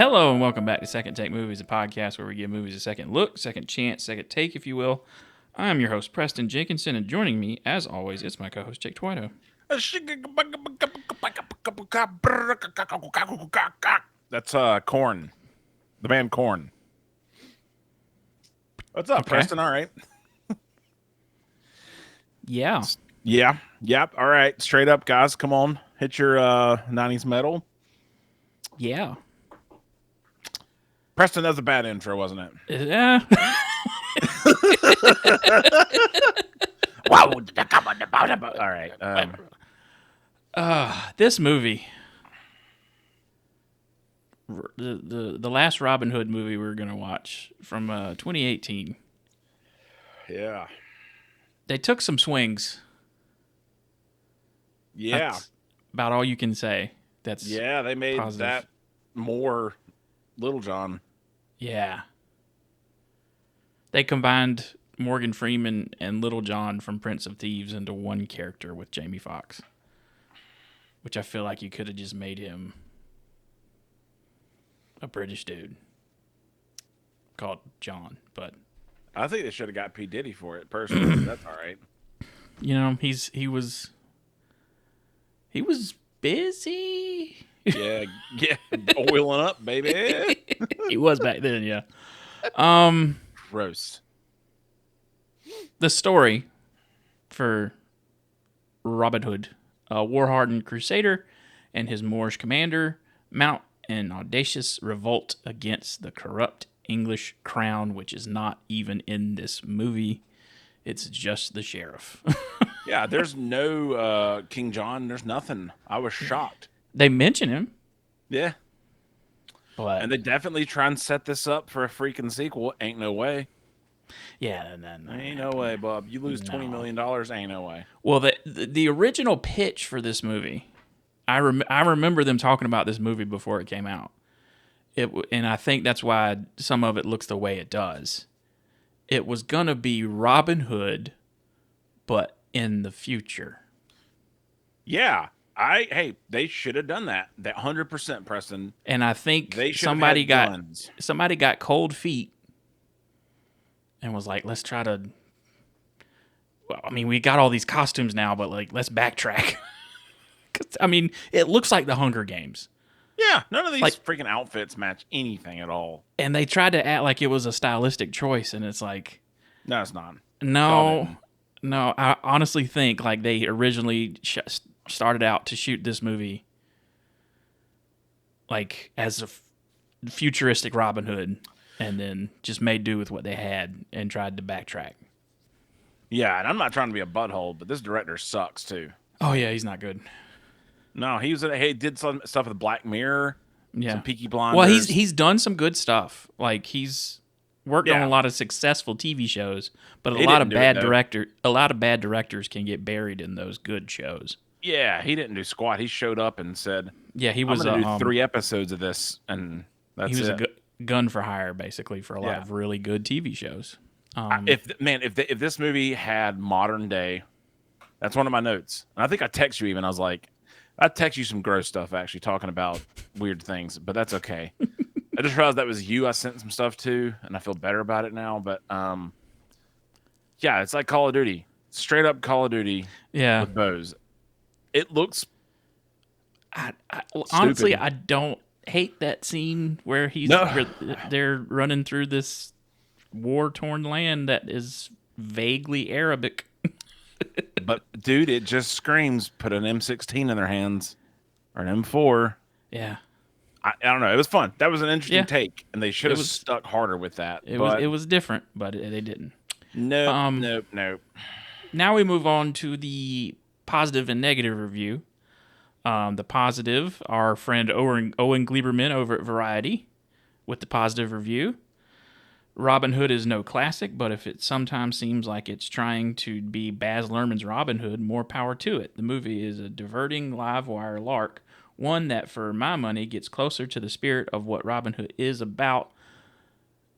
Hello and welcome back to Second Take Movies, a podcast where we give movies a second look, second chance, second take, if you will. I am your host, Preston Jenkinson, and joining me, as always, it's my co-host, Jake Twito. That's Korn, the band Korn. What's up, Preston? All right. Yeah. Yep. All right. Straight up, guys. Come on. Hit your 90s metal. Yeah. Preston, that was a bad intro, wasn't it? Yeah. Wow. All right. This movie, the last Robin Hood movie we were going to watch from 2018. Yeah. They took some swings. Yeah. That's about all you can say. They made positive. That more Little John. Yeah. They combined Morgan Freeman and Little John from Prince of Thieves into one character with Jamie Foxx, which I feel like you could have just made him a British dude called John, but I think they should have got P. Diddy for it, personally. That's all right. You know, he was busy. Yeah, oiling up, baby. He was back then, yeah. Gross. The story for Robin Hood, a war-hardened crusader and his Moorish commander mount an audacious revolt against the corrupt English crown, which is not even in this movie. It's just the sheriff. Yeah, there's no King John. There's nothing. I was shocked. They mention him. Yeah. But And they definitely try and set this up for a freaking sequel. Ain't no way. yeah, Ain't no way, Bob. You lose $20 million. Ain't no way. Well, the original pitch for this movie, I remember them talking about this movie before it came out. And I think that's why some of it looks the way it does. It was gonna be Robin Hood, but in the future. Yeah. They should have done that. That 100%, Preston. And I think They should somebody have had guns. got cold feet and was like, let's try to. Well, I mean, we got all these costumes now, but like, let's backtrack. 'Cause, I mean, it looks like the Hunger Games. Yeah, none of these Like- freaking outfits match anything at all. And they tried to act like it was a stylistic choice, and it's like, No, it's not. no. I honestly think like they originally started out to shoot this movie like as a futuristic Robin Hood, and then just made do with what they had and tried to backtrack. Yeah, and I'm not trying to be a butthole, but this director sucks too. Oh yeah, he's not good. No, he did some stuff with Black Mirror, Yeah, some Peaky Blinders. well, he's done some good stuff. Like he's worked on Yeah. a lot of successful TV shows, but He a lot of didn't do it, bad directors can get buried in those good shows. Yeah, he didn't do squat. He showed up and said, Yeah, he "I'm was going to do 3 episodes of this," and that's he was it. a gun for hire basically for a lot Yeah. of really good TV shows. If this movie had modern day, that's one of my notes. And I think I text you even. I was like, I text you some gross stuff actually talking about weird things, but that's okay. I just realized that was you. I sent some stuff to, and I feel better about it now. But yeah, it's like Call of Duty, straight up Call of Duty Yeah, with bows. It looks honestly, stupid. I don't hate that scene where No. they're running through this war-torn land that is vaguely Arabic. But dude, it just screams put an M16 in their hands or an M4. Yeah, I don't know. It was fun. That was an interesting Yeah. take, and they should It have was- stuck harder with that. it but was different, but they didn't. Nope. Now we move on to the positive and negative review. The positive, our friend Owen Gleiberman over at Variety with the positive review. Robin Hood is no classic, but if it sometimes seems like it's trying to be Baz Luhrmann's Robin Hood, more power to it. The movie is a diverting live wire lark, one that, for my money, gets closer to the spirit of what Robin Hood is about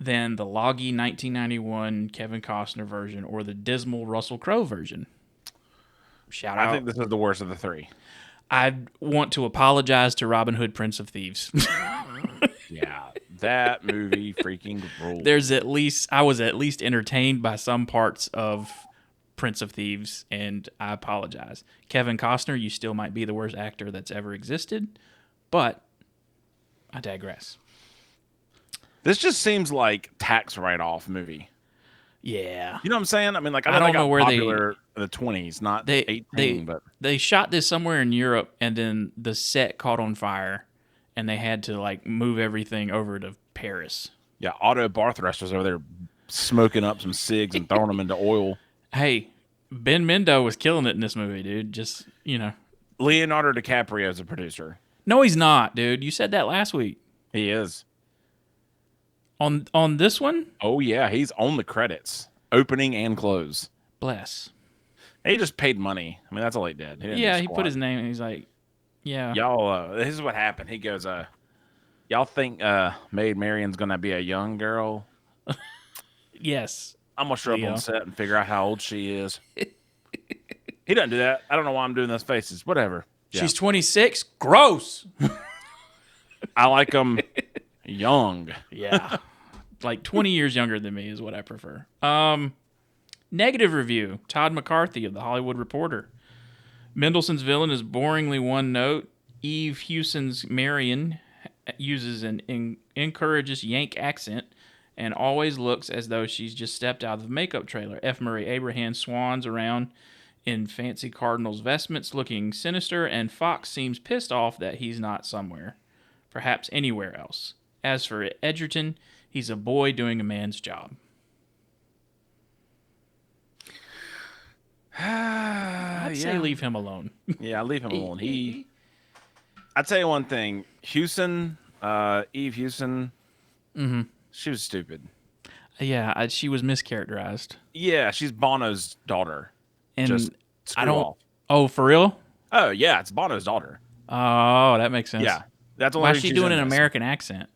than the loggy 1991 Kevin Costner version or the dismal Russell Crowe version. Shout out. I think this is the worst of the 3. I want to apologize to Robin Hood, Prince of Thieves. Yeah, that movie freaking ruled. I was at least entertained by some parts of Prince of Thieves, and I apologize. Kevin Costner, you still might be the worst actor that's ever existed, but I digress. This just seems like tax write-off movie. Yeah. You know what I'm saying? I mean, like, I I know they don't know got where popular in the 20s, not they 18, but they shot this somewhere in Europe, and then the set caught on fire, and they had to like move everything over to Paris. yeah, Otto Barthresh was over there smoking up some cigs and throwing them into oil. Hey, Ben Mendo was killing it in this movie, dude. Just, Leonardo DiCaprio is a producer. No, he's not, dude. You said that last week. He is. On this one? Oh, yeah, he's on the credits, opening and close. Bless. He just paid money. I mean, that's all he did. He put his name, and he's like, yeah. Y'all, this is what happened. He goes, y'all think Maid Marian's going to be a young girl? Yes. I'm going to show up on set and figure out how old she is. He doesn't do that. I don't know why I'm doing those faces. Whatever. Yeah. She's 26? Gross. I like them young. Yeah. Like 20 years younger than me is what I prefer. Negative review. Todd McCarthy of The Hollywood Reporter. Mendelssohn's villain is boringly one note. Eve Hewson's Marion uses an encourages Yank accent and always looks as though she's just stepped out of the makeup trailer. F. Murray Abraham swans around in fancy Cardinals vestments looking sinister, and Fox seems pissed off that he's not somewhere, perhaps anywhere else. As for Edgerton, he's a boy doing a man's job. I'd say leave him alone. Yeah, leave him alone. I'd tell you one thing. Hewson, Eve Hewson, she was stupid. Yeah, she was mischaracterized. Yeah, she's Bono's daughter. And just screw off. Oh, for real? Oh, yeah, it's Bono's daughter. Oh, that makes sense. Yeah. That's why is she doing an American accent?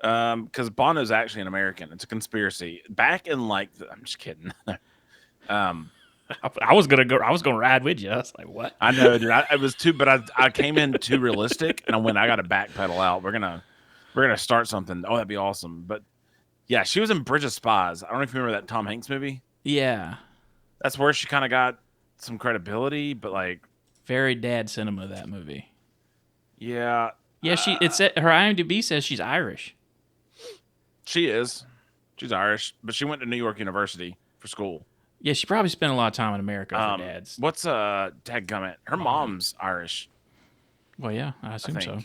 Because Bono's actually an American. It's a conspiracy. Back in I'm just kidding. I was gonna ride with you. I was like, what? I know, dude. It was too, but I came in too realistic, and I got to backpedal out. We're gonna start something. Oh, that'd be awesome. But yeah, she was in Bridge of Spies. I don't know if you remember that Tom Hanks movie. Yeah, that's where she kind of got some credibility, but very dad cinema, that movie. Yeah. Yeah, her IMDb says she's Irish. She is. She's Irish, but she went to New York University for school. Yeah, she probably spent a lot of time in America for dads. What's dadgummit? Her mom's Irish. Well, yeah, I assume so.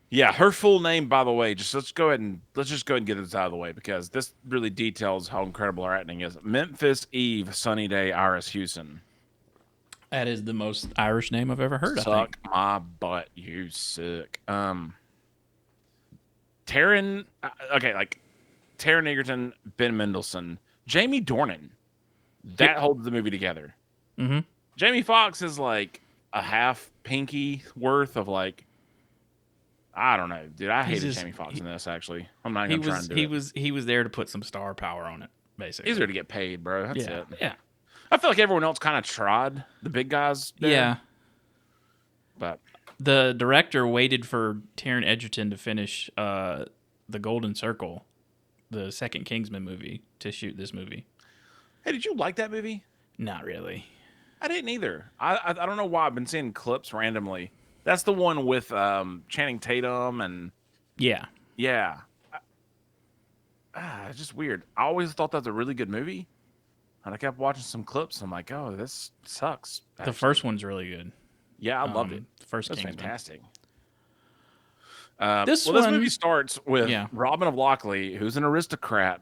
Yeah, her full name, by the way, let's just go ahead and get this out of the way because this really details how incredible her acting is. Memphis Eve Sunny Day Iris Hewson. That is the most Irish name I've ever heard. Suck my butt, you suck. Taron, Taron Egerton, Ben Mendelsohn, Jamie Dornan. That holds the movie together. Mm-hmm. Jamie Foxx is like a half pinky worth of I don't know, dude. I hated Jamie Foxx in this. Actually, I'm not even trying to do it. He was there to put some star power on it. Basically, he's there to get paid, bro. That's it. Yeah. I feel like everyone else kind of trod the big guys there. Yeah. But the director waited for Taron Egerton to finish The Golden Circle, the second Kingsman movie, to shoot this movie. Hey, did you like that movie? Not really. I didn't either. I don't know why. I've been seeing clips randomly. That's the one with Channing Tatum and... Yeah. Yeah. It's just weird. I always thought that was a really good movie. And I kept watching some clips. I'm like, oh, this sucks. Actually. The first one's really good. Yeah, I loved it. The first Kingsman. Fantastic. This movie starts with Robin of Lockleigh, who's an aristocrat,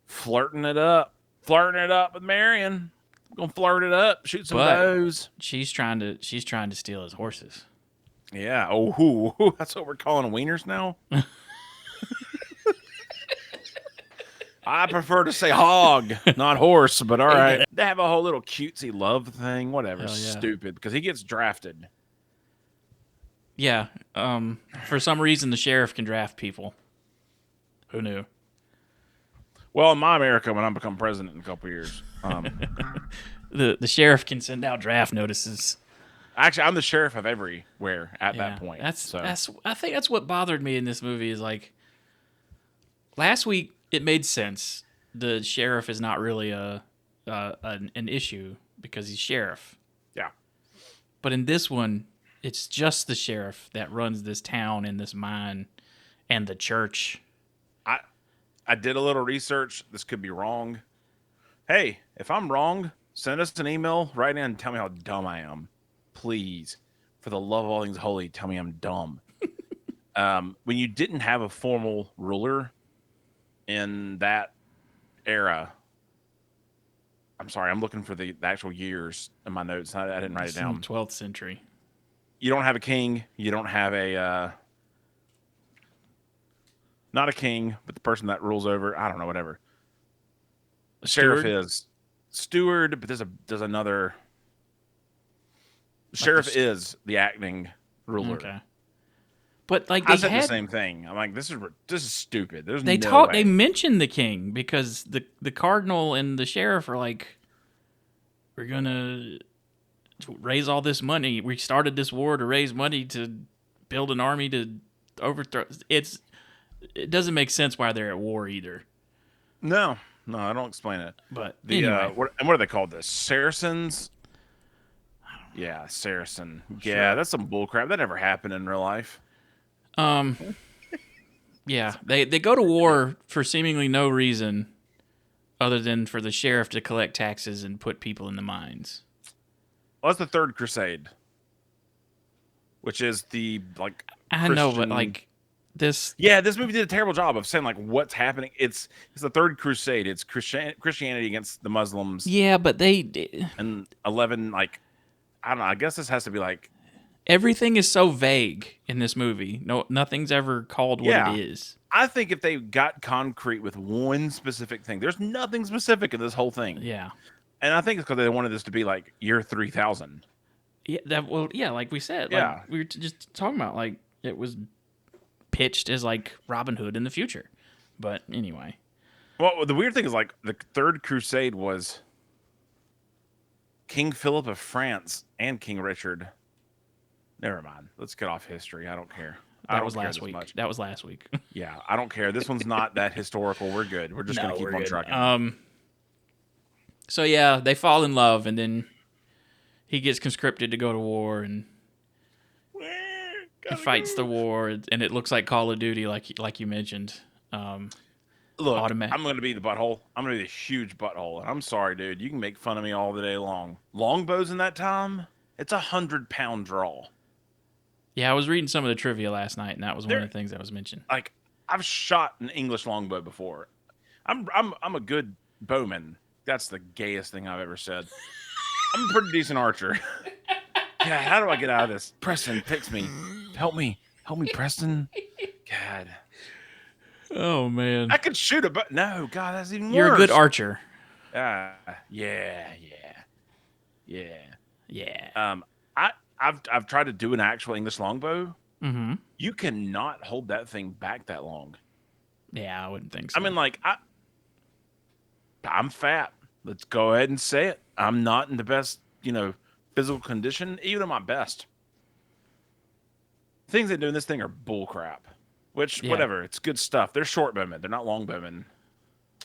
flirting it up with Marion. Gonna flirt it up, shoot some bows. She's trying to steal his horses. Yeah. Oh, that's what we're calling wieners now. I prefer to say hog, not horse, but all right. They have a whole little cutesy love thing, whatever. Stupid, because he gets drafted. Yeah. For some reason, the sheriff can draft people. Who knew? Well, in my America, when I become president in a couple of years, the sheriff can send out draft notices. Actually, I'm the sheriff of everywhere at that Yeah, point. that's So that's. I think that's what bothered me in this movie is like last week it made sense. The sheriff is not really an issue because he's sheriff. yeah, But in this one, it's just the sheriff that runs this town and this mine and the church. I I did a little research. This could be wrong. Hey, if I'm wrong, send us an email right in and tell me how dumb I am, please. For the love of all things holy, tell me I'm dumb. When you didn't have a formal ruler in that era, I'm sorry, I'm looking for the actual years in my notes. I didn't write it It's in the down. 12th century. You don't have a king. You don't have a not a king, but the person that rules over. I don't know, whatever. A Sheriff steward? is steward, but there's another. Like Sheriff is the acting ruler. Okay. But like I they said the had same thing. I'm like, this is stupid. There's they no they way. mentioned the king because the cardinal and the sheriff are like, we're gonna raise all this money. We started this war to raise money to build an army to overthrow. It doesn't make sense why they're at war either. No, I don't explain it. But The anyway, what are they called? The Saracens. Yeah, Saracen. Yeah, sure. that's some bullcrap. That never happened in real life. Yeah, they go to war for seemingly no reason other than for the sheriff to collect taxes and put people in the mines. Well, that's the Third Crusade, which is the like I know, but Christian. like this. Yeah, this movie did a terrible job of saying like what's happening. It's the Third Crusade. It's Christianity against the Muslims Yeah, but and 11 like I don't know. I guess this has to be like everything is so vague in this movie. No, nothing's ever called what it yeah. is. I think if they got concrete with one specific thing, there's nothing specific in this whole thing. Yeah. And I think it's because they wanted this to be like year 3000. Yeah, yeah, like we said, Yeah. like we were just talking about, like it was pitched as like Robin Hood in the future. But anyway, Well, the weird thing is like the Third Crusade was King Philip of France and King Richard. Never mind. Let's get off history. I don't care. I that don't was care last this week. much. That was last week. Yeah, I don't care. This one's not that historical. We're good. We're just No, gonna keep we're on good. trucking. So yeah, they fall in love, and then he gets conscripted to go to war, and he fights the war, and it looks like Call of Duty, like you mentioned. Look, automatic. I'm gonna be the butthole. I'm gonna be the huge butthole. And I'm sorry, dude. You can make fun of me all the day long. Longbows in that time, it's 100-pound draw. Yeah, I was reading some of the trivia last night, and that was one There- of the things that was mentioned. Like I've shot an English longbow before. I'm a good bowman. That's the gayest thing I've ever said. I'm a pretty decent archer. God, how do I get out of this? Preston, fix me. Help me, Preston. God, Oh man, I could shoot a but no. God, that's even worse. you're a good archer. Yeah. Yeah. I've tried to do an actual English longbow. Mm-hmm. You cannot hold that thing back that long. Yeah, I wouldn't think so. I mean, like I'm fat. Let's go ahead and say it. I'm not in the best, physical condition, even at my best. Things they do in this thing are bull crap. Which, Yeah. whatever, it's good stuff. They're short bowmen. They're not long bowmen.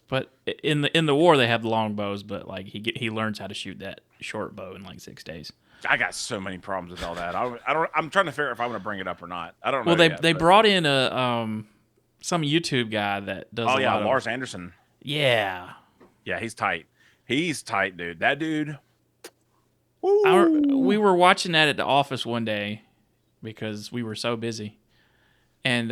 But in the war, they have the long bows, but like he learns how to shoot that short bow in like 6 days. I got so many problems with all that. I'm trying to figure out if I'm going to bring it up or not. I don't know. Well, they yet, they but- brought in a some YouTube guy that does. Oh a yeah, lot of- Lars Anderson. Yeah. Yeah, he's tight. He's tight, dude. That dude. We were watching that at the office one day because we were so busy, and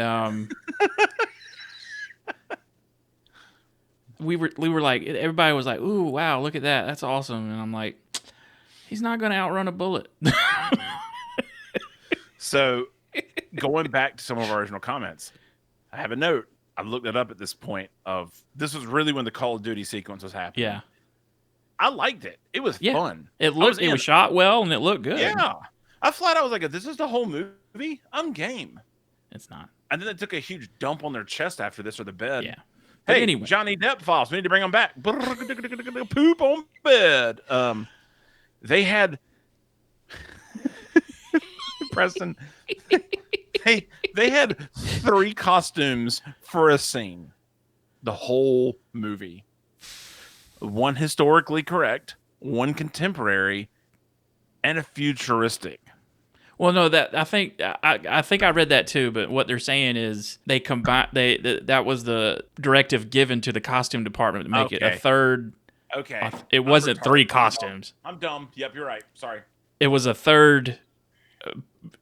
we were like, everybody was like, "Ooh, wow, look at that, that's awesome," and I'm like, he's not going to outrun a bullet. So, going back to some of our original comments, I have a note. I looked it up at this point. This was really when the Call of Duty sequence was happening. Yeah, I liked it. It was yeah, fun. it was shot well and it looked good. Yeah, I flat out was like, if this is the whole movie, I'm game. It's not. And then they took a huge dump on their chest after this or the bed. Yeah. But Hey, anyway. Johnny Depp files. We need to bring them back. Poop on bed. They had. Preston, they had 3 costumes for a scene. The whole movie. One historically correct, one contemporary, and a futuristic. Well, no, that I think I read that too. But what they're saying is they combine. That was the directive given to the costume department to make it a third. Okay. It wasn't 3 costumes. I'm dumb. Yep, you're right. Sorry. It was a third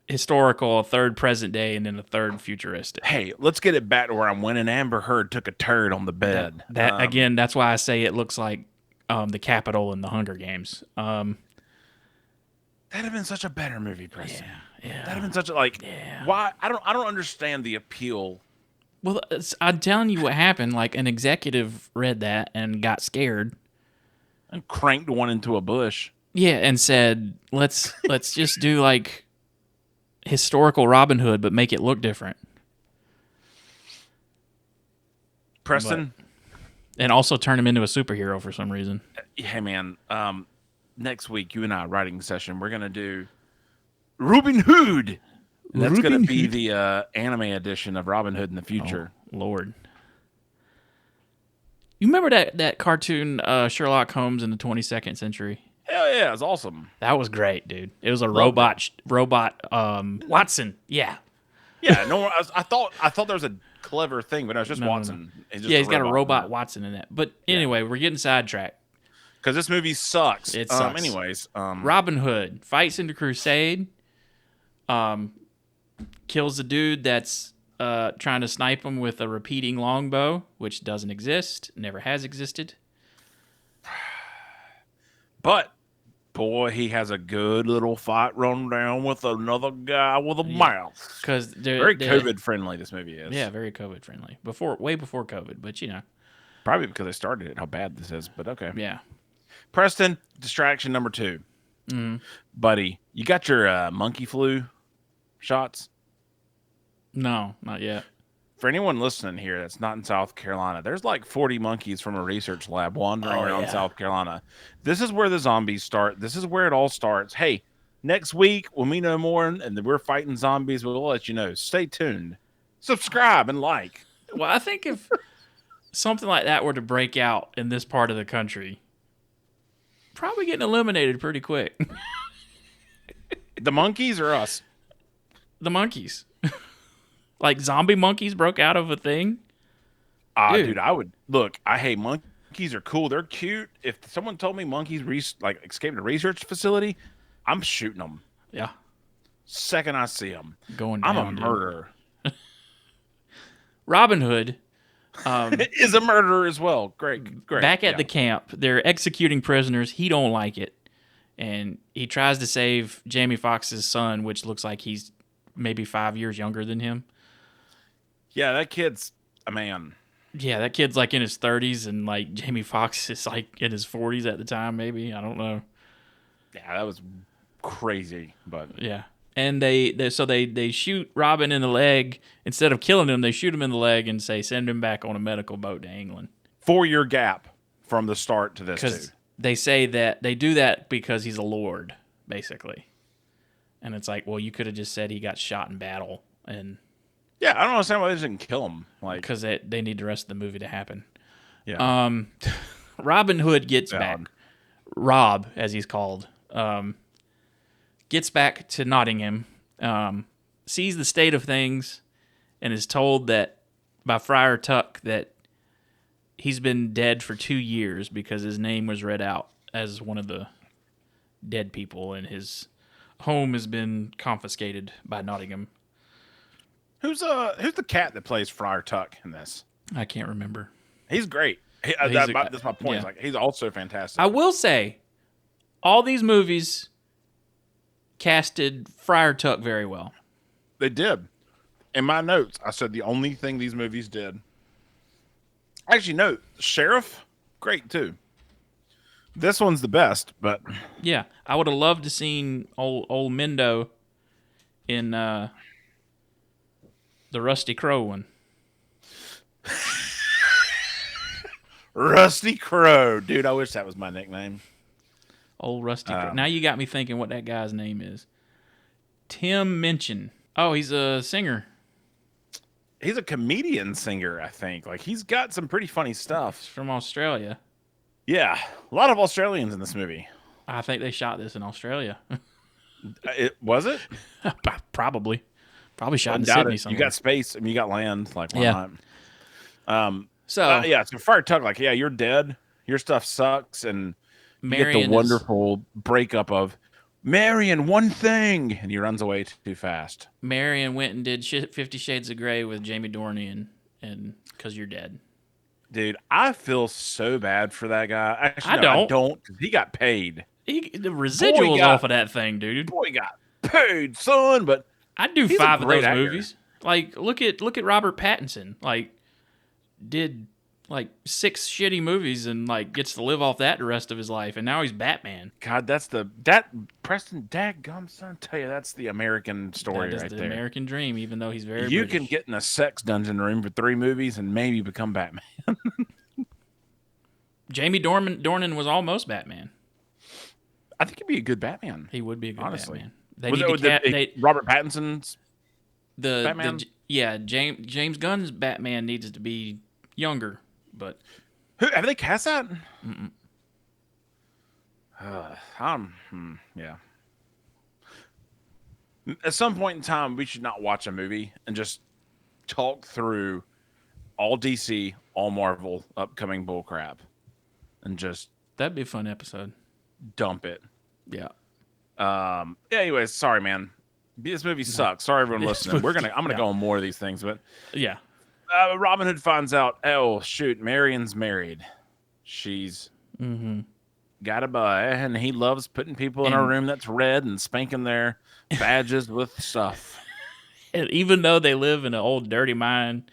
historical, a third present day, and then a third futuristic. Hey, let's get it back to where I'm when an Amber Heard took a turd on the bed. That again, that's why I say it looks like the Capitol in the Hunger Games. That'd have been such a better movie, Preston. Yeah. That'd have been such a why I don't understand the appeal. Well, I'm telling you what happened. Like an executive read that and got scared And cranked one into a bush. Yeah, and said, let's just do like historical Robin Hood, but make it look different. Preston, and also turn him into a superhero for some reason. Hey man, next week you and I writing session, we're gonna do Robin Hood. And that's gonna be the anime edition of Robin Hood in the future. Oh, Lord. You remember that cartoon Sherlock Holmes in the 22nd century? Hell yeah, it's awesome. That was great, dude. It was a robot Watson. Yeah. Yeah, no, I thought there was a clever thing, but it was just Watson. No. He's got a robot Watson in that. But anyway, we're getting sidetracked. Because this movie sucks. It sucks. Anyways, Robin Hood fights in the crusade. Kills the dude that's trying to snipe him with a repeating longbow, which doesn't exist, never has existed. But boy, he has a good little fight run down with another guy with a mouth. Because very COVID friendly. This movie is. Yeah, very COVID friendly. Way before COVID, but you know, probably because they started it. How bad this is, but okay. Yeah. Preston, distraction number 2. Buddy, you got your monkey flu shots? No, not yet. For anyone listening here that's not in South Carolina, there's like 40 monkeys from a research lab wandering around South Carolina. This is where the zombies start. This is where it all starts. Hey, next week when we know more and we're fighting zombies, we'll let you know. Stay tuned. Subscribe and like. Well, I think if something like that were to break out in this part of the country, probably getting eliminated pretty quick. The monkeys or us? The monkeys. Like zombie monkeys broke out of a thing. Dude, I would look. Monkeys are cool. They're cute. If someone told me monkeys escaped a research facility, I'm shooting them. Yeah. Second I see them, going down. I'm a murderer. Robin Hood is a murderer as well. Great. Back at the camp, they're executing prisoners. He don't like it, and he tries to save Jamie Foxx's son, which looks like he's maybe 5 years younger than him. Yeah, that kid's a man. Yeah, that kid's like in his 30s, and like Jamie Foxx is like in his 40s at the time, maybe. I don't know. Yeah, that was crazy, but yeah. And they shoot Robin in the leg. Instead of killing him, they shoot him in the leg and say send him back on a medical boat to England. 4-year gap from the start to this. Because they say that they do that because he's a lord, basically. And it's like, well, you could have just said he got shot in battle, and yeah, I don't understand why they didn't kill him. Like, because they need the rest of the movie to happen. Yeah. Robin Hood gets back. Rob, as he's called, gets back to Nottingham, sees the state of things, and is told that by Friar Tuck that he's been dead for 2 years because his name was read out as one of the dead people, and his home has been confiscated by Nottingham. Who's the cat that plays Friar Tuck in this? I can't remember. He's great. That's my point. Yeah. Like, he's also fantastic. I will say, all these movies casted Friar Tuck very well. They did. In my notes, I said the only thing these movies did. Actually, no, Sheriff, great too. This one's the best, but yeah, I would have loved to seen old Mendo in the Rusty Crow one. Rusty Crow. Dude, I wish that was my nickname. Old Rusty Crow. Now you got me thinking what that guy's name is. Tim Minchin. Oh, he's a singer. He's a comedian singer, I think. Like, he's got some pretty funny He's stuff. from Australia. Yeah, a lot of Australians in this movie. I think they shot this in Australia. Was it? Probably shot in Doubt Sydney it. somewhere. You got space. I mean, you got land. Like, why Yeah. not? So Yeah, so Friar Tuck, like, yeah, you're dead. Your stuff sucks, and you get the Marion wonderful breakup of Marion, one thing, and he runs away too fast. Marion went and did 50 Shades of Grey with Jamie Dornan, and because you're dead. Dude, I feel so bad for that guy. Actually, I no, don't. I don't, 'cause he got paid. The residuals off of that thing, dude. Boy got paid, son. But I'd do he's a 5 of great those actor. movies. Like, look at Robert Pattinson. Like, did like 6 shitty movies and like gets to live off that the rest of his life, and now he's Batman. God, Preston Dadgum, son. Tell you, that's the American story That is right the there. American dream, even though he's very You British. can get in a sex dungeon room for 3 movies and maybe become Batman. Jamie Dornan was almost Batman. I think he'd be a good Batman. He would be a good Honestly. Batman. They Was need it to with Robert Pattinson's Batman? James Gunn's Batman needs to be younger, but Have they cast that? Yeah. At some point in time, we should not watch a movie and just talk through all DC, all Marvel upcoming bullcrap, and just that'd be a fun episode. dump it. Yeah. Anyways, sorry, man. This movie sucks. Sorry, everyone listening. I'm gonna go on more of these things, but Yeah. Robin Hood finds out. Oh shoot, Marion's married. She's got a boy, and he loves putting people in a room that's red and spanking their badges with stuff. And even though they live in an old dirty mine,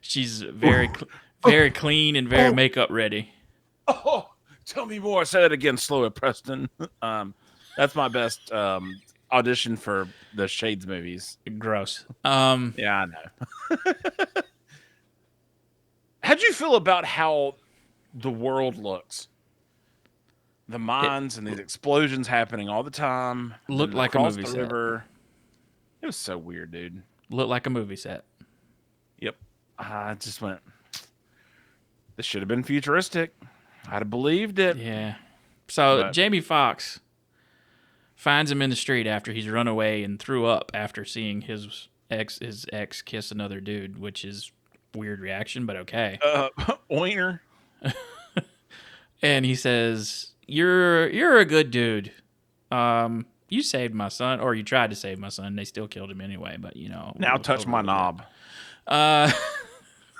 she's very clean and very makeup ready. Oh, tell me more. Say that again, slower, Preston. That's my best audition for the Shades movies. Gross. Yeah, I know. How'd you feel about how the world looks? The mines and these explosions happening all the time. Looked like a across movie the set. river. It was so weird, dude. Looked like a movie set. Yep. I just went, this should have been futuristic. I'd have believed it. Yeah. So But- Jamie Foxx finds him in the street after he's run away and threw up after seeing his ex kiss another dude, which is weird reaction, but okay. Oiner. And he says, "You're a good dude. You saved my son, or you tried to save my son. They still killed him anyway, but you know." Now touch my knob. My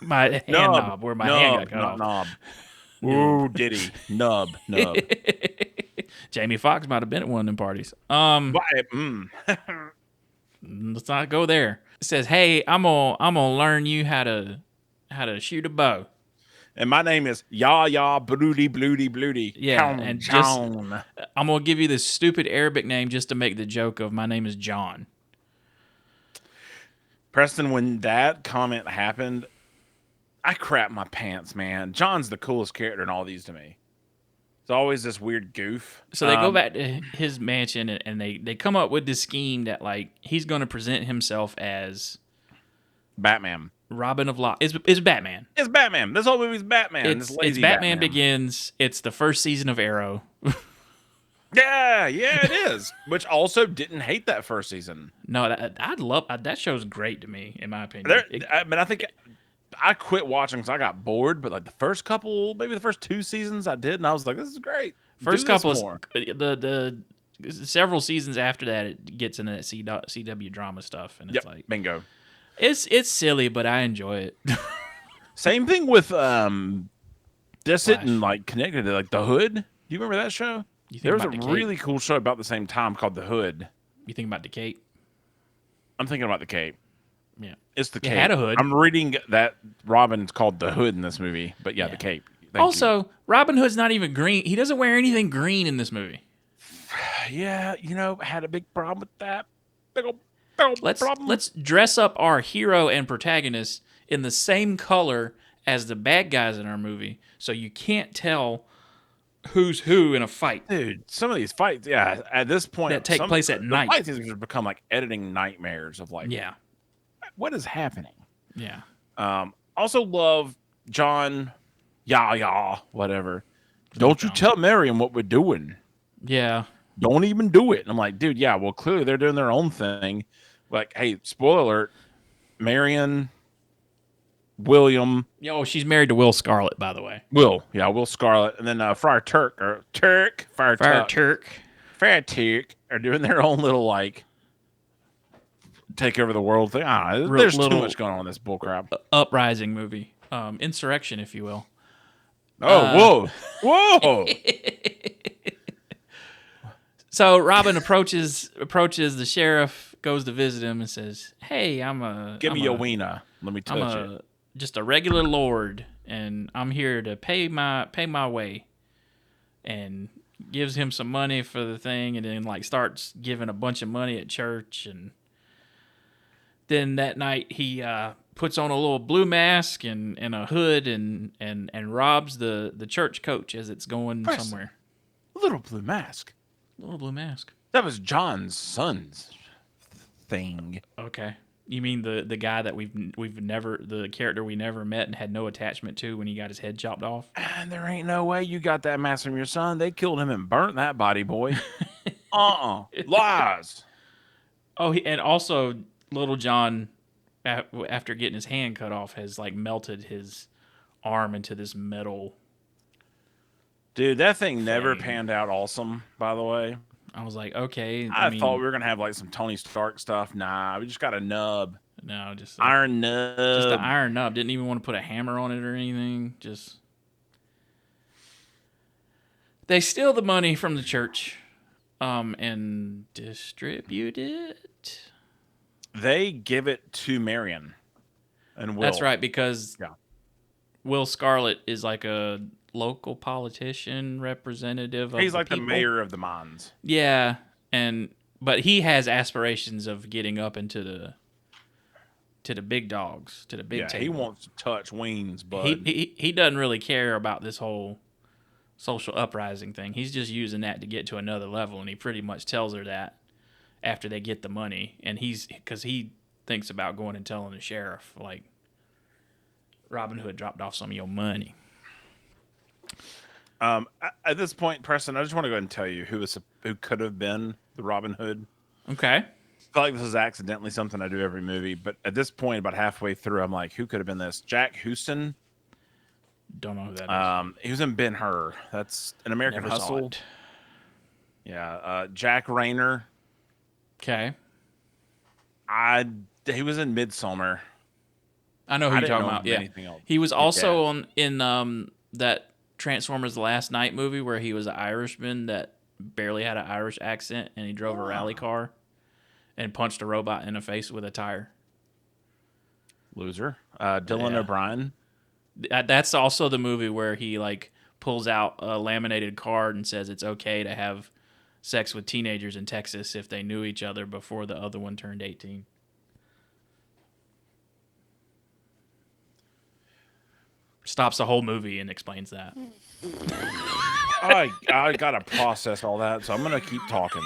hand knob, where my hand got cut off. Knob. Ooh, Diddy. Nub. Jamie Foxx might have been at one of them parties. Let's not go there. It says, "Hey, I'm gonna learn you how to shoot a bow." And my name is Ya Bloody Bloody Bloody. Yeah, Count and John. I'm gonna give you this stupid Arabic name just to make the joke of my name is John. Preston, when that comment happened, I crapped my pants, man. John's the coolest character in all these to me. It's always this weird goof. So they go back to his mansion and they come up with this scheme that like he's gonna present himself as Batman. Robin of Lock. It's Batman. It's Batman. This whole movie's Batman. It's This lazy Batman Begins. It's the first season of Arrow. Yeah, it is. Which also didn't hate that first season. No, I'd love that show's great to me, in my opinion. I think I quit watching because I got bored. But like the first couple, maybe the first 2 seasons, I did, and I was like, "This is great." First Do this couple more. the several seasons after that, it gets into that CW drama stuff, and it's like bingo. it's silly, but I enjoy it. Same thing with this Flash. and like connected to like The Hood. Do you remember that show? There was a really cool show about the same time called The Hood. You think about the Cape? I'm thinking about The Cape. Yeah, It's The It Cape. had a hood. I'm reading that Robin's called The Hood in this movie, but yeah. The Cape. Thank also, Robin Hood's not even green. He doesn't wear anything green in this movie. you. Yeah, had a big problem with that. Big old problem. Let's dress up our hero and protagonist in the same color as the bad guys in our movie, so you can't tell who's who in a fight Dude, some of these fights, yeah, at this point, that take place at the night. fight scenes have become like editing nightmares of like, Yeah. what is happening? Yeah. Also love John, whatever. Don't you John. tell Marion what we're doing. Yeah. Don't even do it. And I'm like, dude, yeah, well, clearly they're doing their own thing. Like, hey, spoiler alert, Marion, William. Oh, she's married to Will Scarlet, by the way. Will Scarlet. And then Friar Turk are doing their own little like take over the world thing. I don't know. There's too much going on in this bullcrap. Uprising movie. Insurrection, if you will. Oh, whoa. So Robin approaches the sheriff, goes to visit him, and says, "Hey, give me your wiener. Let me touch it. Just a regular lord, and I'm here to pay my way." And gives him some money for the thing, and then like starts giving a bunch of money at church. And then that night he puts on a little blue mask and a hood and robs the church coach as it's going somewhere. Little blue mask. Little blue mask. That was John's son's thing. Okay. You mean the guy that the character we never met and had no attachment to when he got his head chopped off? And there ain't no way you got that mask from your son. They killed him and burnt that body, boy. Lies. Oh, and also Little John, after getting his hand cut off, has like melted his arm into this metal. Dude, that thing never panned out awesome, by the way. I was like, okay. I thought we were going to have like some Tony Stark stuff. Nah, we just got a nub. No, just iron nub. Just an iron nub. Didn't even want to put a hammer on it or anything. Just they steal the money from the church and distribute it. They give it to Marion and Will. That's right, because Will Scarlet is like a local politician representative of he's like the mayor of the mines. Yeah, but he has aspirations of getting up into the big dogs, to the big table. He wants to touch wings, but he doesn't really care about this whole social uprising thing. He's just using that to get to another level, and he pretty much tells her that after they get the money, and because he thinks about going and telling the sheriff, like, Robin Hood dropped off some of your money. At this point, Preston, I just want to go ahead and tell you who could have been the Robin Hood. Okay. I feel like this is accidentally something I do every movie, but at this point, about halfway through, I'm like, who could have been this? Jack Houston. Don't know who that is. He was in Ben-Hur. That's an American Never Hustle. saw it. Yeah. Jack Rayner. Okay. He was in Midsommar. I know who you're talking about. Yeah. He was also in that Transformers: The Last Night movie where he was an Irishman that barely had an Irish accent, and he drove a rally car and punched a robot in the face with a tire. Loser. Dylan O'Brien. That's also the movie where he like pulls out a laminated card and says it's okay to have sex with teenagers in Texas if they knew each other before the other one turned 18. Stops the whole movie and explains that. I gotta process all that, so I'm gonna keep talking.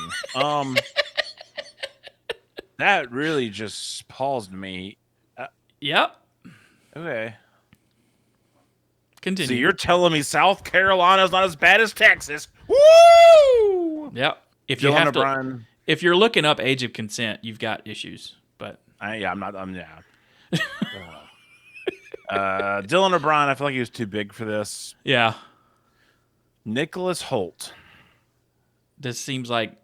That really just paused me. Yep. Okay. Continue. So you're telling me South Carolina's not as bad as Texas? Woo! Yep. If you're looking up age of consent, you've got issues. But I'm not. Dylan O'Brien, I feel like he was too big for this. Yeah. Nicholas Hoult. This seems like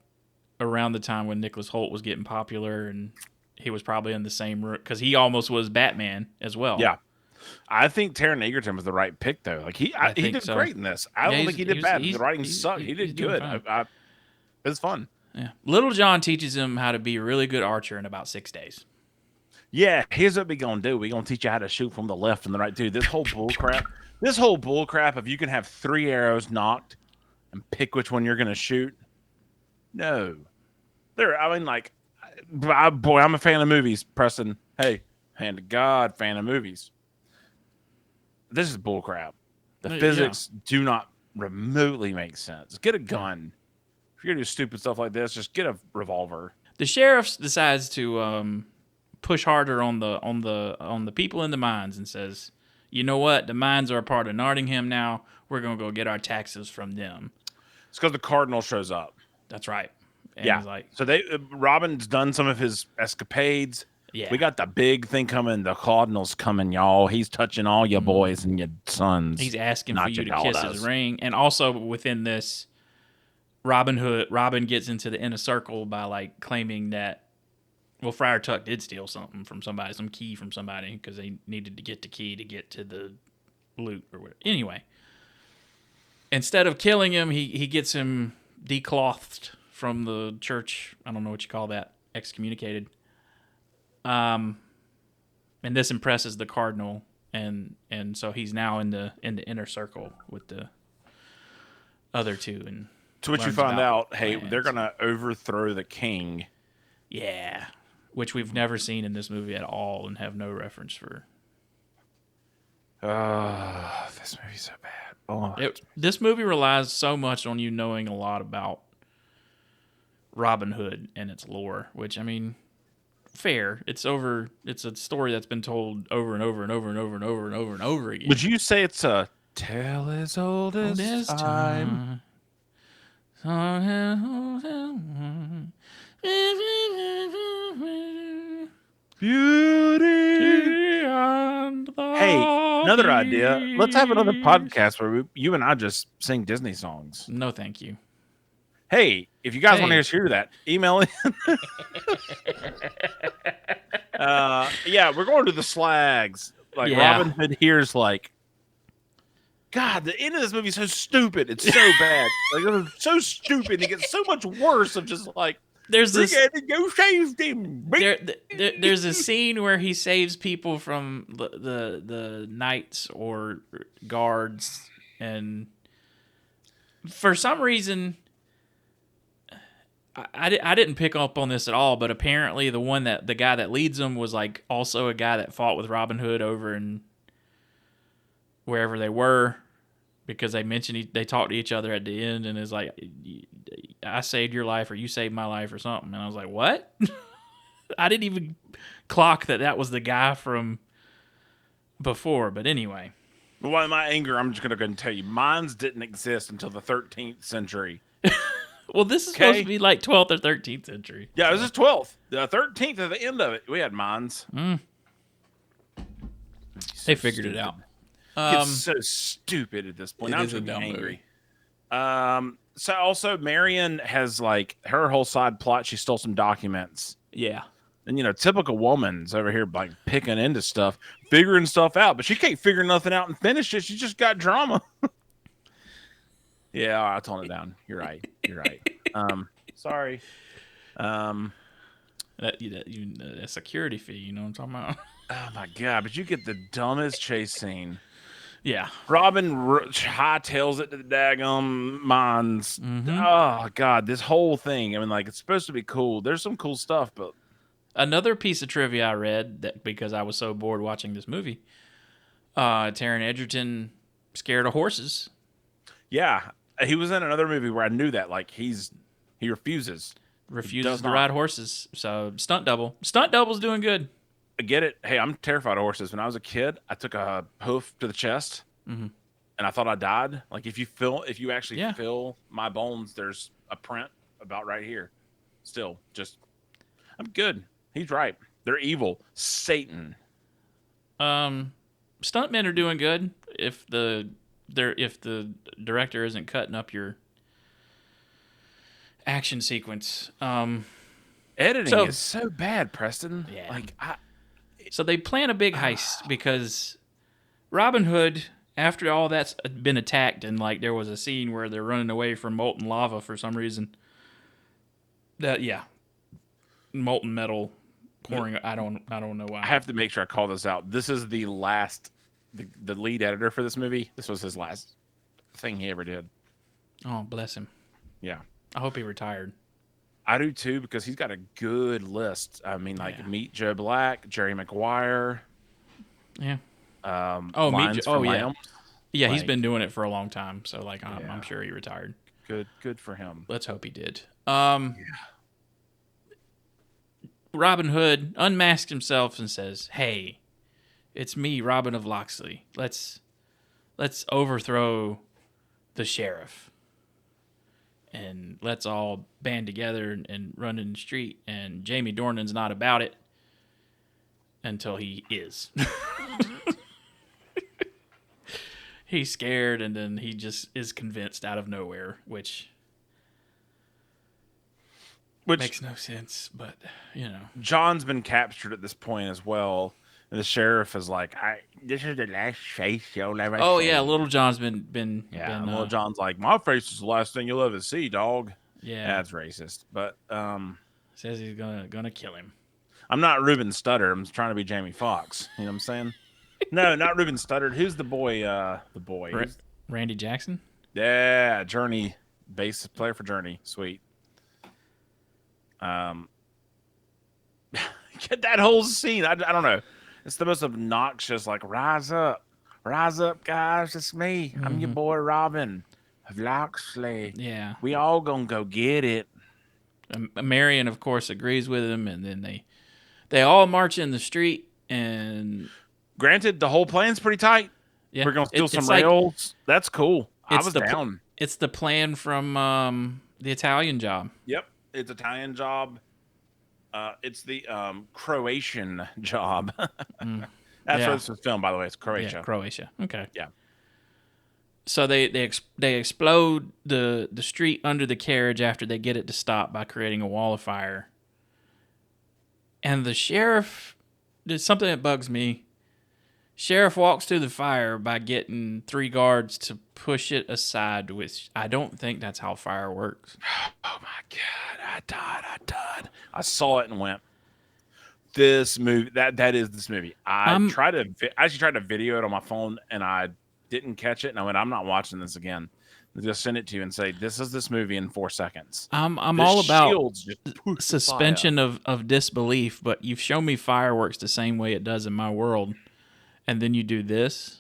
around the time when Nicholas Hoult was getting popular, and he was probably in the same room because he almost was Batman as well. Yeah. I think Taron Egerton was the right pick, though. Like he did great in this. I don't think he did bad. The writing sucked. He did good. It was fun. Yeah. Little John teaches him how to be a really good archer in about 6 days. Yeah, here's what we're going to do. We're going to teach you how to shoot from the left and the right. Dude, this whole bull crap, if you can have 3 arrows knocked and pick which one you're going to shoot. No. I'm a fan of movies, Preston. Hey, hand to God, fan of movies. This is bull crap. The physics do not remotely make sense. Get a gun. If you're gonna do stupid stuff like this, just get a revolver. The sheriff decides to push harder on the people in the mines and says, "You know what? The mines are a part of Nottingham now. We're gonna go get our taxes from them." It's because the cardinal shows up. That's right. And Yeah. he's like, So Robin's done some of his escapades. yeah, We got the big thing coming. The cardinal's coming, y'all. He's touching all your boys and your sons. he's asking for not you your to kiss daughters. his ring. And also within this, Robin gets into the inner circle by like claiming that, well, Friar Tuck did steal something from somebody, some key from somebody, because they needed to get the key to get to the loot or whatever. Anyway, instead of killing him, he gets him declothed from the church. I don't know what you call that, excommunicated. And this impresses the cardinal, and so he's now in the inner circle with the other two. And to which you learns find about out, hey, plans. they're gonna overthrow the king. Yeah, which we've never seen in this movie at all, and have no reference for. This movie's so bad. Oh, This movie relies so much on you knowing a lot about Robin Hood and its lore, which, I mean, fair. It's a story that's been told over and over and over and over and over and over and over again. would you say it's a tale as old as This time? Beauty. Hey, another idea. Let's have another podcast where you and I just sing Disney songs. No, thank you. Hey, if you guys want Hey. to hear that, email in. Yeah, we're going to the slags. Like Yeah. Robin Hood here's like, God, the end of this movie is so stupid. It's so bad. Like it was so stupid. It gets so much worse of just like There's we this. gotta go save them. There's a scene where he saves people from the knights or guards, and for some reason, I didn't pick up on this at all. But apparently, the guy that leads them was like also a guy that fought with Robin Hood over in wherever they were, because they mentioned they talked to each other at the end, and it's like, I saved your life or you saved my life or something. And I was like, what? I didn't even clock that was the guy from before. But anyway. But why my anger, I'm just going to go and tell you, mines didn't exist until the 13th century. Well, this is supposed to be like 12th or 13th century. Yeah, this is 12th. The 13th at the end of it, we had mines. They figured it out. It's so stupid at this point. I'm just angry. So also Marion has like her whole side plot. She stole some documents. Yeah. And, typical woman's over here like picking into stuff, figuring stuff out, but she can't figure nothing out and finish it. She just got drama. Yeah, I'll tone it down. You're right. Sorry. That security fee, you know what I'm talking about? Oh my God, but you get the dumbest chase scene. Yeah. Robin hightails it to the daggum mines. Oh God, this whole thing. I mean, like, it's supposed to be cool. There's some cool stuff, but Another piece of trivia I read, that because I was so bored watching this movie, Taron Egerton scared of horses. yeah, he was in another movie where I knew that. Like, he refuses Refuses to ride horses. So stunt double's doing good. I get it. Hey, I'm terrified of horses. When I was a kid, I took a hoof to the chest, and I thought I died. Like, if you actually feel my bones, there's a print about right here. Still, I'm good. He's right. They're evil. Satan. Stuntmen are doing good if the director isn't cutting up your action sequence. Editing is so bad, Preston. Yeah. Like, So they plan a big heist because Robin Hood, after all that's been attacked, and like there was a scene where they're running away from molten lava for some reason. Molten metal pouring. I don't know why. I have to make sure I call this out. This is the lead editor for this movie. This was his last thing he ever did. Oh, bless him. Yeah. I hope he retired. I do too, because he's got a good list. I mean, like Meet Joe Black, Jerry Maguire. Yeah. Lines from Lambs. Yeah, he's Like, been doing it for a long time, so like I'm sure he retired. Good for him. Let's hope he did. Robin Hood unmasks himself and says, "Hey, it's me, Robin of Locksley. Let's overthrow the sheriff, and let's all band together and run in the street." And Jamie Dornan's not about it until he is. He's scared, and then he just is convinced out of nowhere, which makes no sense, but John's been captured at this point as well, and the sheriff is like, "This is the last face you'll ever Oh see." yeah, Little John's been And Little John's like, "My face is the last thing you'll ever see, dog." yeah. That's racist, but Says he's gonna kill him. I'm not Ruben Studdard. I'm trying to be Jamie Foxx. You know what I'm saying? No, not Ruben Studdard. Who's the boy? The boy. Randy Jackson. Yeah, Journey, bass player for Journey. Sweet. Get that whole scene. I don't know. It's the most obnoxious. Like, rise up, guys. It's me. I'm your boy Robin of Locksley. Yeah, we all gonna go get it. Marion, of course, agrees with him, and then they all march in the street. And granted, the whole plan's pretty tight. Yeah, we're gonna steal some rails. That's cool. I was down. It's the plan from the Italian Job. Yep, it's Italian Job. It's the Croatian Job. That's where this was filmed, by the way. It's Croatia. Yeah, Croatia. Okay. Yeah. So they explode the street under the carriage after they get it to stop by creating a wall of fire. And the sheriff did something that bugs me. Sheriff walks through the fire by getting 3 guards to push it aside, which I don't think that's how fire works. Oh my God, I died. I saw it and went, this movie, that is this movie. I actually tried to video it on my phone and I didn't catch it. And I went, I'm not watching this again. I'll just send it to you and say, this is this movie in 4 seconds. I'm all about suspension of disbelief, but you've shown me fireworks the same way it does in my world. And then you do this,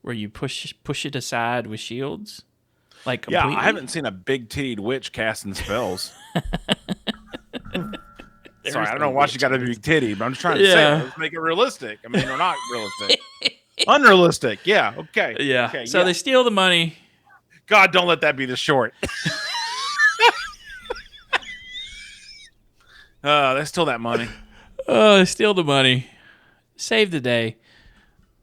where you push it aside with shields, like completely. Yeah, I haven't seen a big-tittied witch casting spells. Sorry, I don't know why she got to be big titty, but I'm just trying to say, let's make it realistic. I mean, they're not realistic, unrealistic. Yeah, okay. Yeah. Okay, so they steal the money. God, don't let that be the short. They steal that money. They steal the money. Save the day.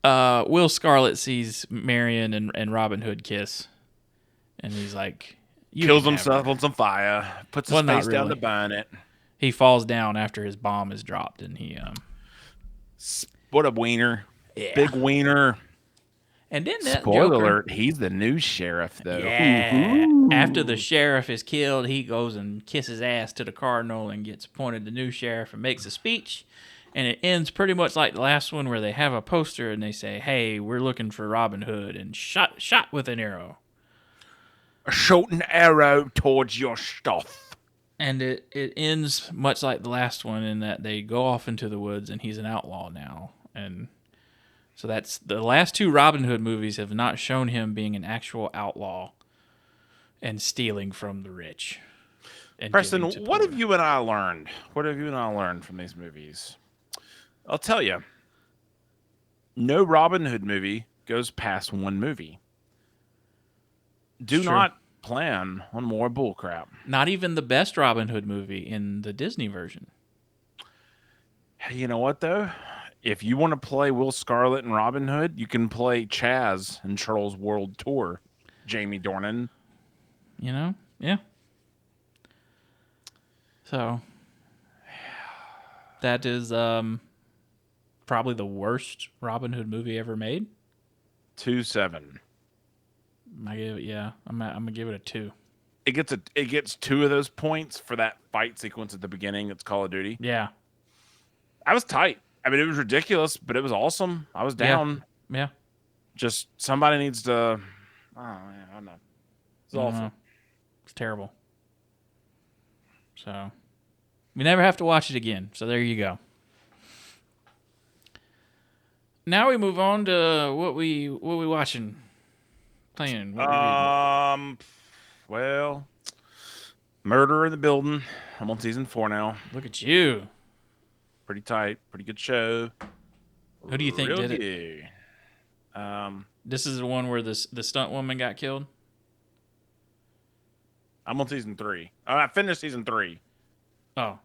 Will Scarlet sees Marion and Robin Hood kiss, and he's like, kills himself on some fire, puts his face down to burn it. He falls down after his bomb is dropped, and he what a wiener, big wiener. And then that spoiler alert, he's the new sheriff though. Yeah. After the sheriff is killed, he goes and kisses ass to the cardinal and gets appointed the new sheriff and makes a speech. And it ends pretty much like the last one, where they have a poster and they say, "Hey, we're looking for Robin Hood," and shot with an arrow. Shoot an arrow towards your stuff. And it ends much like the last one in that they go off into the woods and he's an outlaw now. And so that's the last 2 Robin Hood movies have not shown him being an actual outlaw and stealing from the rich. Preston, what have you and I learned? What have you and I learned from these movies? I'll tell you, no Robin Hood movie goes past 1 movie. Do not plan on more bullcrap. Not even the best Robin Hood movie in the Disney version. You know what, though? If you want to play Will Scarlet and Robin Hood, you can play Chaz in Charles World Tour, Jamie Dornan. You know? Yeah. So, that is probably the worst Robin Hood movie ever made. 2-7. I'm gonna give it a 2. It gets 2 of those points for that fight sequence at the beginning. It's Call of Duty. Yeah, I was tight. I mean, it was ridiculous, but it was awesome. I was down. Yeah. Just somebody needs to. I don't know. It's awful. It's terrible. So we never have to watch it again. So there you go. Now we move on to what we watching. playing? What you reading? Well, Murder in the Building. I'm on season 4 now. Look at you. Pretty tight. Pretty good show. Who do you think Real did it? good. This is the one where the stunt woman got killed. I'm on season 3. I finished season 3. Oh,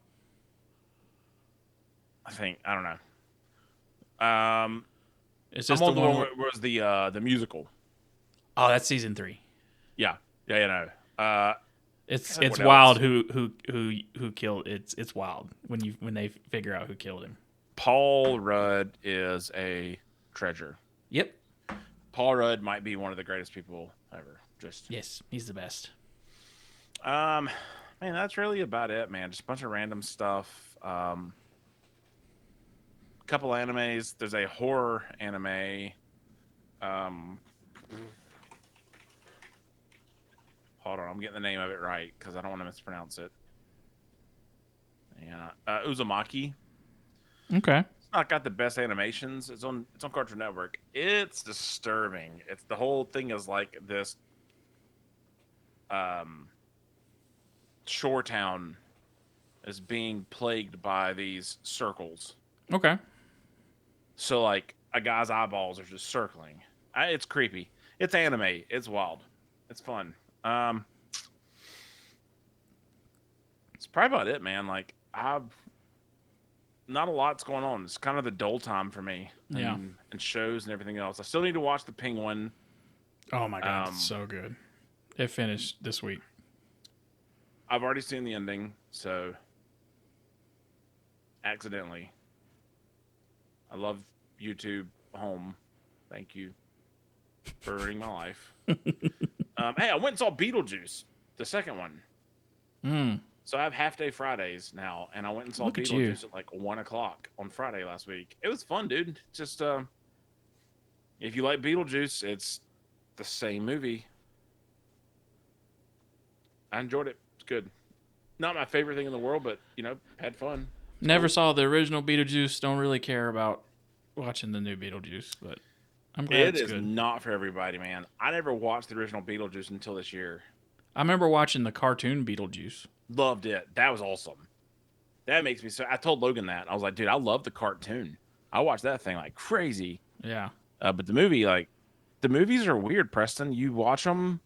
I think. I don't know. is I'm this the on the one? one where was the musical. Oh, that's season 3. Yeah. Yeah. It's What wild else? who killed. It's wild when they figure out who killed him. Paul Rudd is a treasure. Yep. Paul Rudd might be one of the greatest people ever. Yes, he's the best. Man, that's really about it, man. Just a bunch of random stuff. Couple animes. There's a horror anime. Hold on, I'm getting the name of it right because I don't want to mispronounce it. Yeah, Uzumaki. Okay. It's not got the best animations. It's on Cartoon Network. It's disturbing. It's the whole thing is like this shore town is being plagued by these circles. Okay. So like a guy's eyeballs are just circling. It's creepy. It's anime. It's wild. It's fun. It's probably about it, man. Like I've not a lot's going on. It's kind of the dull time for me. Yeah. And shows and everything else. I still need to watch The Penguin. Oh my god, it's so good. It finished this week. I've already seen the ending, so accidentally. I love YouTube Home. Thank you for ruining my life. Hey, I went and saw Beetlejuice, the second one. So I have half day Fridays now, and I went and saw Beetlejuice at like 1:00 on Friday last week. It was fun, dude. Just if you like Beetlejuice, it's the same movie. I enjoyed it. It's good. Not my favorite thing in the world, but had fun. Never saw the original Beetlejuice. Don't really care about watching the new Beetlejuice, but I'm glad It it's is good. not for everybody, man. I never watched the original Beetlejuice until this year. I remember watching the cartoon Beetlejuice. Loved it. That was awesome. That makes me so. I told Logan that. I was like, dude, I love the cartoon. I watched that thing like crazy. Yeah. But the movie, like, the movies are weird, Preston. You watch them,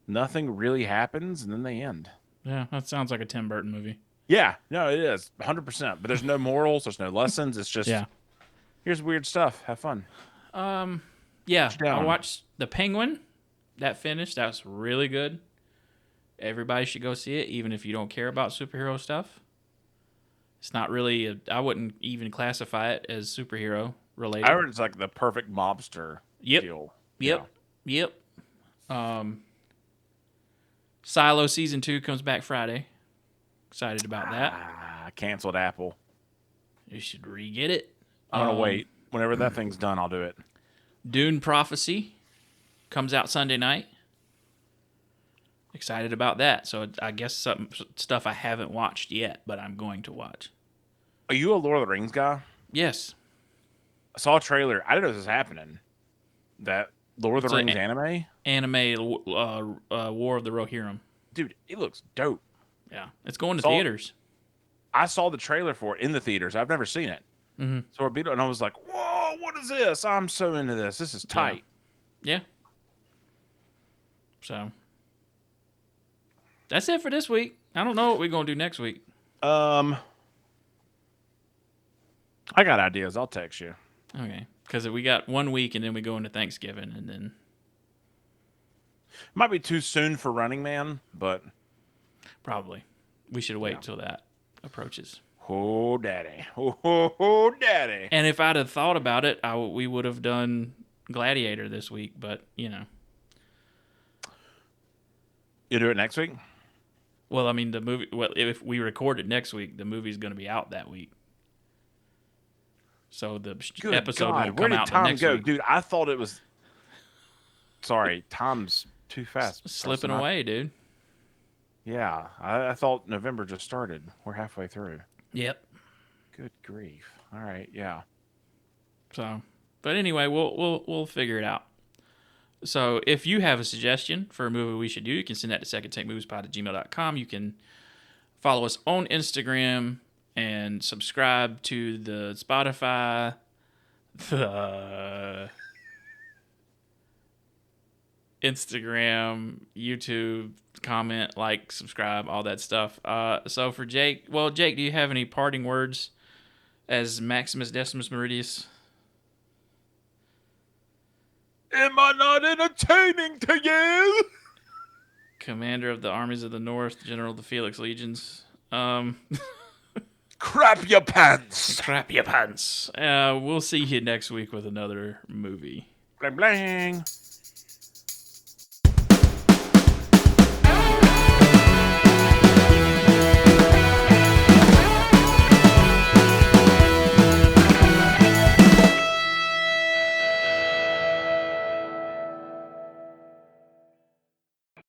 nothing really happens, and then they end. Yeah, that sounds like a Tim Burton movie. Yeah, no, it is 100%. But there's no morals. There's no lessons. It's just here's weird stuff. Have fun. Yeah, I watched The Penguin. That finished. That was really good. Everybody should go see it, even if you don't care about superhero stuff. It's not really. I wouldn't even classify it as superhero related. I heard it's like the perfect mobster deal. Yep. Silo season 2 comes back Friday. Excited about that. Canceled Apple. You should re-get it. I'm gonna wait. Whenever that thing's done, I'll do it. Dune Prophecy comes out Sunday night. Excited about that. So I guess some stuff I haven't watched yet, but I'm going to watch. Are you a Lord of the Rings guy? Yes. I saw a trailer. I didn't know this was happening. That Lord of the Rings anime? War of the Rohirrim. Dude, it looks dope. Yeah. It's going to theaters. I saw the trailer for it in the theaters. I've never seen it. Mm-hmm. So and I was like, whoa, what is this? I'm so into this. This is tight. Yeah. So that's it for this week. I don't know what we're going to do next week. I got ideas. I'll text you. Okay. Because we got 1 week and then we go into Thanksgiving and then. Might be too soon for Running Man, but. Probably. We should wait till that approaches. Oh, daddy. Oh, daddy. And if I'd have thought about it, we would have done Gladiator this week, but, You do it next week? Well, I mean, the movie. Well, if we record it next week, the movie's going to be out that week. So the episode won't come out the next week. Dude, I thought it was. Sorry, time's too fast. Slipping away, dude. Yeah, I thought November just started. We're halfway through. Yep. Good grief. All right, yeah. So, but anyway, we'll figure it out. So if you have a suggestion for a movie we should do, you can send that to secondtakemoviespod@gmail.com. You can follow us on Instagram and subscribe to the Spotify, the Instagram, YouTube, comment, like, subscribe, all that stuff. So for Jake, Jake, do you have any parting words as Maximus Decimus Meridius? Am I not entertaining to you? Commander of the armies of the North, General of the Felix Legions. Crap your pants. Crap your pants. We'll see you next week with another movie. Bling bling.